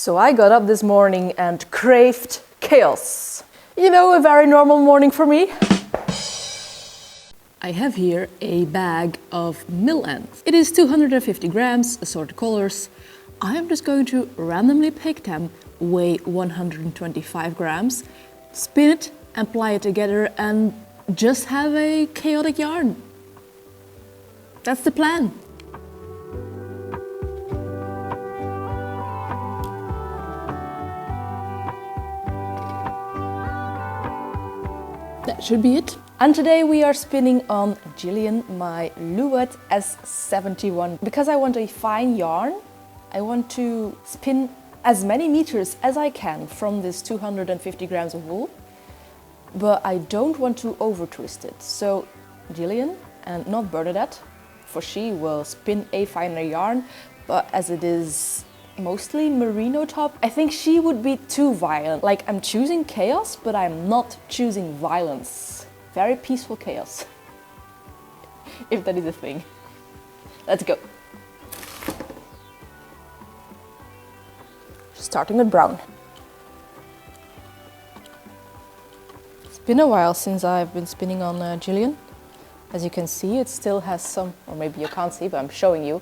So I got up this morning and craved chaos. You know, a very normal morning for me. I have here a bag of mill ends. It is 250 grams, assorted colors. I am just going to randomly pick them, weigh 125 grams, spin it and ply it together and just have a chaotic yarn. That's the plan. That should be it. And today we are spinning on Jillian, my Louët S71. Because I want a fine yarn, I want to spin as many meters as I can from this 250 grams of wool, but I don't want to over twist it. So Jillian, and not Bernadette, for she will spin a finer yarn, but as it is mostly merino top, I think she would be too violent. Like, I'm choosing chaos, but I'm not choosing violence. Very peaceful chaos, if that is a thing. Let's go. Starting with brown. It's been a while since I've been spinning on Jillian. As you can see, it still has some, or maybe you can't see, but I'm showing you.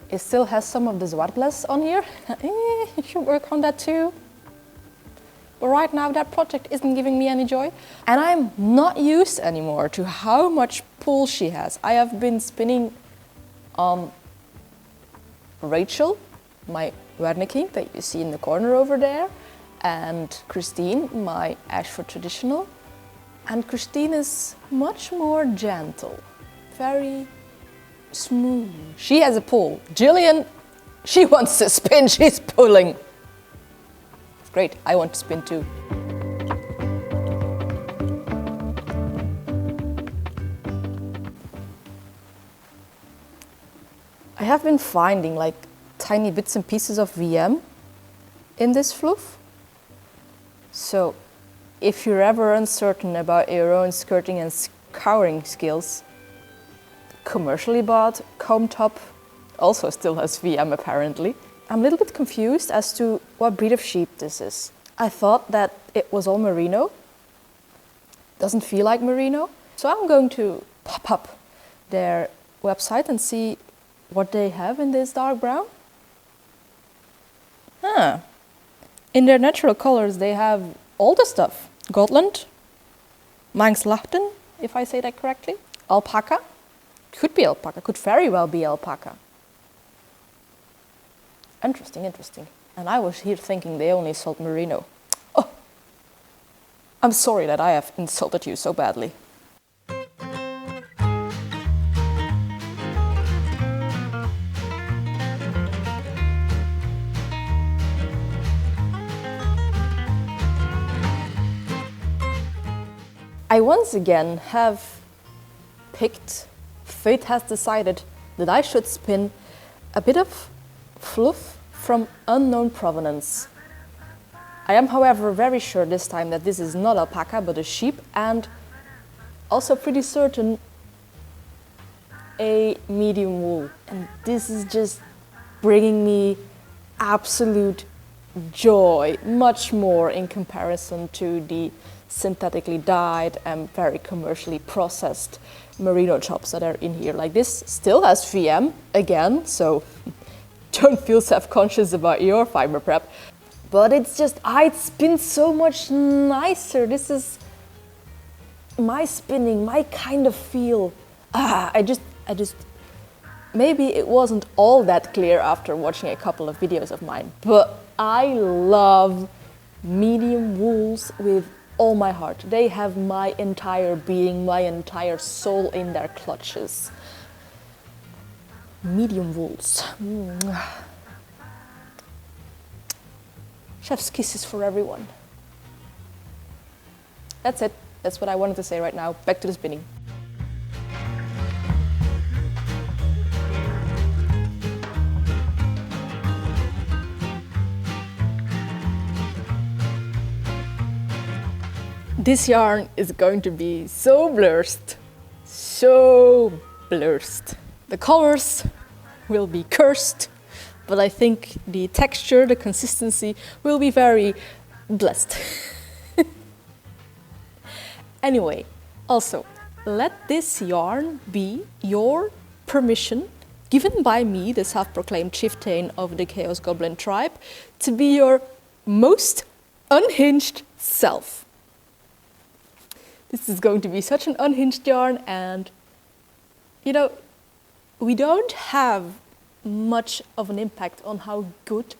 It still has some of the zwartbles on here. You should work on that too. But right now that project isn't giving me any joy. And I'm not used anymore to how much pull she has. I have been spinning on Rachel, my Wernicking that you see in the corner over there, and Christine, my Ashford traditional. And Christine is much more gentle, very smooth. She has a pull. Jillian, she wants to spin, she's pulling. It's great, I want to spin too. I have been finding like tiny bits and pieces of VM in this fluff. So if you're ever uncertain about your own skirting and scouring skills, commercially bought comb top also still has VM apparently. I'm a little bit confused as to what breed of sheep this is. I thought that it was all merino. Doesn't feel like merino. So I'm going to pop up their website and see what they have in this dark brown. In their natural colors they have all the stuff. Gotland, Manxlachten, if I say that correctly. Alpaca. Could be alpaca, could very well be alpaca. Interesting, interesting. And I was here thinking they only sold merino. Oh, I'm sorry that I have insulted you so badly. I once again have picked, fate has decided that I should spin a bit of fluff from unknown provenance. I am, however, very sure this time that this is not alpaca but a sheep, and also pretty certain a medium wool. And this is just bringing me absolute joy, much more in comparison to the synthetically dyed and very commercially processed merino chops that are in here. Like, this still has VM again, so don't feel self-conscious about your fiber prep. But it's just, it spins so much nicer. This is my spinning, my kind of feel. I just, maybe it wasn't all that clear after watching a couple of videos of mine, but I love medium wools with all my heart. They have my entire being, my entire soul in their clutches. Medium wools. Chef's kisses for everyone. That's it. That's what I wanted to say right now. Back to the spinning. This yarn is going to be so blurst, so blurst. The colors will be cursed. but I think the texture, the consistency will be very blessed. Anyway, also, let this yarn be your permission, given by me, the self-proclaimed chieftain of the Chaos Goblin tribe, to be your most unhinged self. This is going to be such an unhinged yarn, and you know, we don't have much of an impact on how good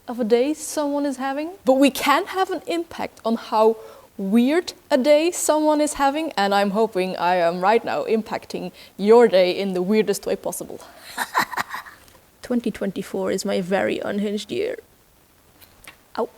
of a day someone is having, but we can have an impact on how weird a day someone is having, and I'm hoping I am right now impacting your day in the weirdest way possible. 2024 is my very unhinged year. Ow.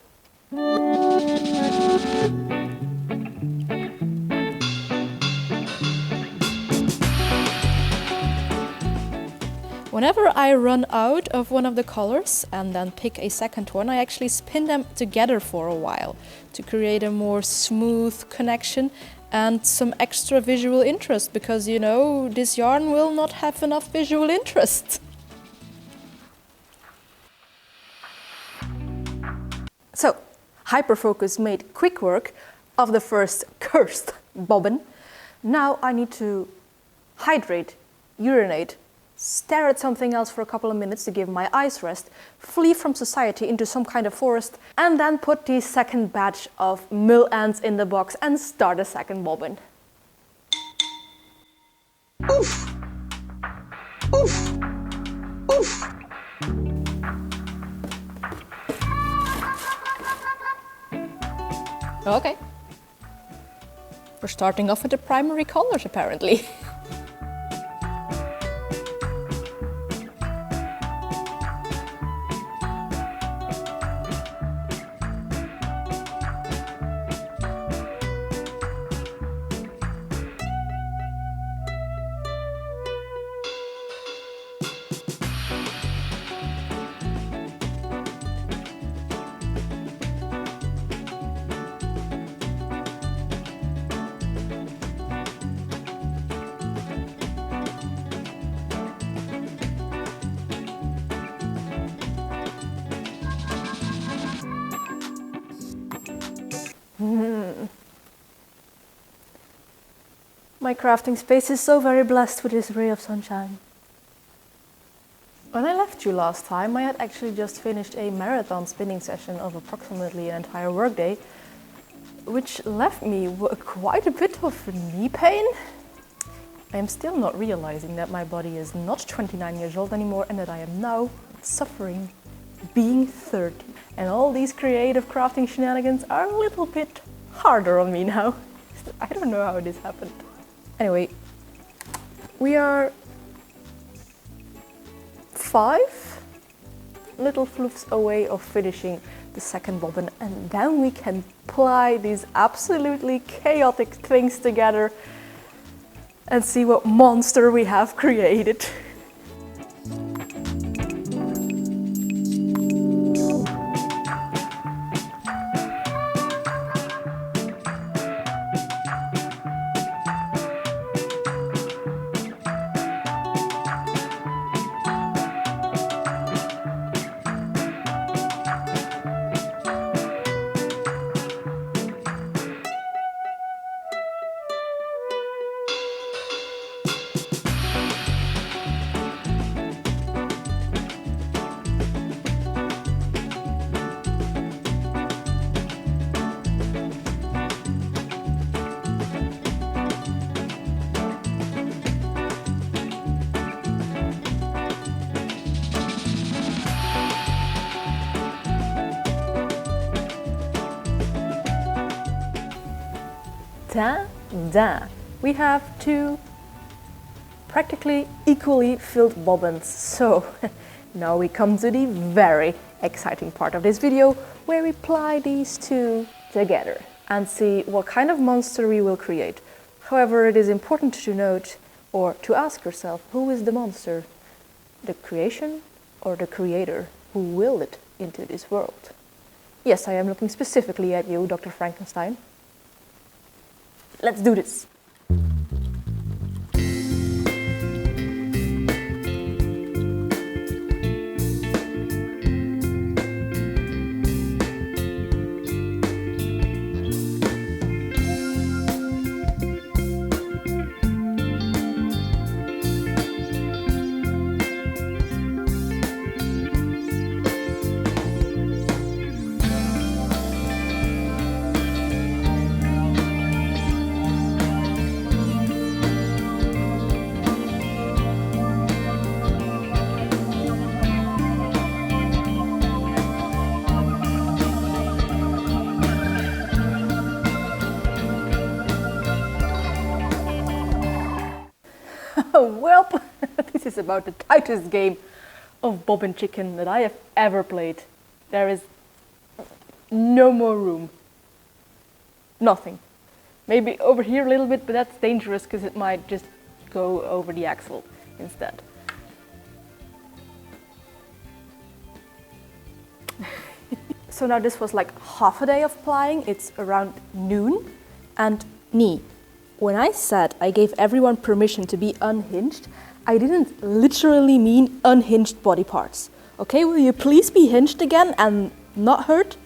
Whenever I run out of one of the colors and then pick a second one, I actually spin them together for a while to create a more smooth connection and some extra visual interest, because you know, this yarn will not have enough visual interest. So, Hyperfocus made quick work of the first cursed bobbin. Now I need to hydrate, urinate, stare at something else for a couple of minutes to give my eyes rest, flee from society into some kind of forest, and then put the second batch of mill ants in the box and start a second bobbin. Oof! Oof! Oof! Okay. We're starting off with the primary colors, apparently. My crafting space is so very blessed with this ray of sunshine. When I left you last time, I had actually just finished a marathon spinning session of approximately an entire workday, which left me quite a bit of knee pain. I am still not realizing that my body is not 29 years old anymore and that I am now suffering being 30. And all these creative crafting shenanigans are a little bit harder on me now. I don't know how this happened. Anyway, we are 5 little floofs away of finishing the second bobbin, and then we can ply these absolutely chaotic things together and see what monster we have created. Tadah! We have 2 practically equally filled bobbins. So now we come to the very exciting part of this video, where we ply these 2 together and see what kind of monster we will create. However, it is important to note, or to ask yourself, who is the monster? The creation or the creator who willed it into this world? Yes, I am looking specifically at you, Dr. Frankenstein. Let's do this! Well, this is about the tightest game of bobbin chicken that I have ever played. There is no more room. Nothing. Maybe over here a little bit, but that's dangerous because it might just go over the axle instead. So now this was like half a day of plying. It's around noon. And me, when I said I gave everyone permission to be unhinged, I didn't literally mean unhinged body parts. Okay, will you please be hinged again and not hurt?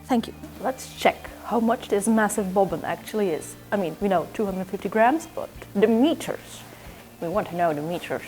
Thank you. Let's check how much this massive bobbin actually is. I mean, we know 250 grams, but the meters. We want to know the meters.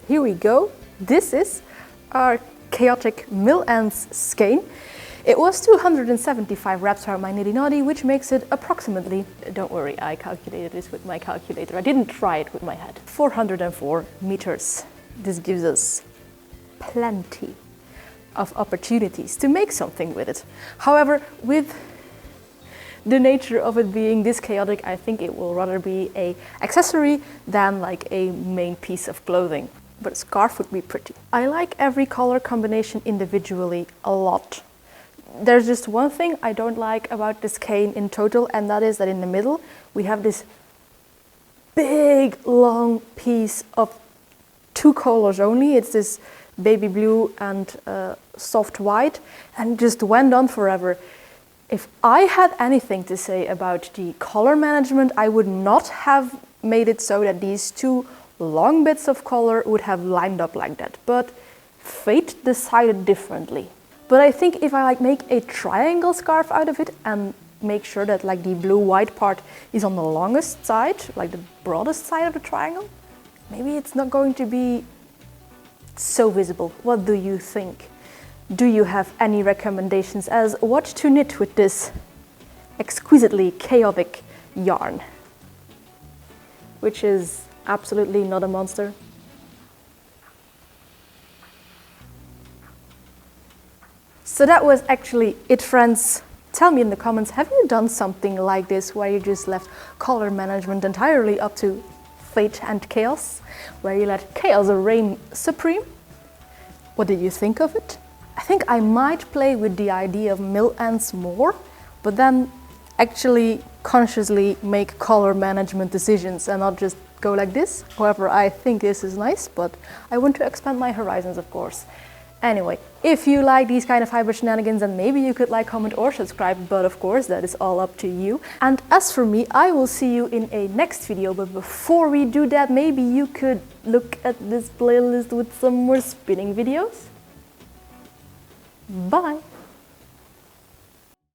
Here we go. This is our chaotic mill ends skein. It was 275 reps around my nitty naughty, which makes it approximately, don't worry, I calculated this with my calculator. I didn't try it with my head. 404 meters. This gives us plenty of opportunities to make something with it. However, with the nature of it being this chaotic, I think it will rather be an accessory than like a main piece of clothing. But a scarf would be pretty. I like every color combination individually a lot. There's just one thing I don't like about this skein in total, and that is that in the middle we have this big long piece of two colors only. It's this baby blue and soft white, and just went on forever. If I had anything to say about the color management, I would not have made it so that these two long bits of color would have lined up like that, but fate decided differently. But I think if I make a triangle scarf out of it and make sure that like the blue-white part is on the longest side, like the broadest side of the triangle, maybe it's not going to be so visible. What do you think? Do you have any recommendations as what to knit with this exquisitely chaotic yarn, which is absolutely not a monster? So that was actually it, friends. Tell me in the comments, have you done something like this where you just left color management entirely up to fate and chaos? Where you let chaos reign supreme? What did you think of it? I think I might play with the idea of mill ends more, but then actually consciously make color management decisions and not just go like this. However, I think this is nice, but I want to expand my horizons, of course. Anyway, if you like these kind of hybrid shenanigans, then maybe you could like, comment or subscribe, but of course that is all up to you. And as for me, I will see you in a next video, but before we do that, maybe you could look at this playlist with some more spinning videos. Bye!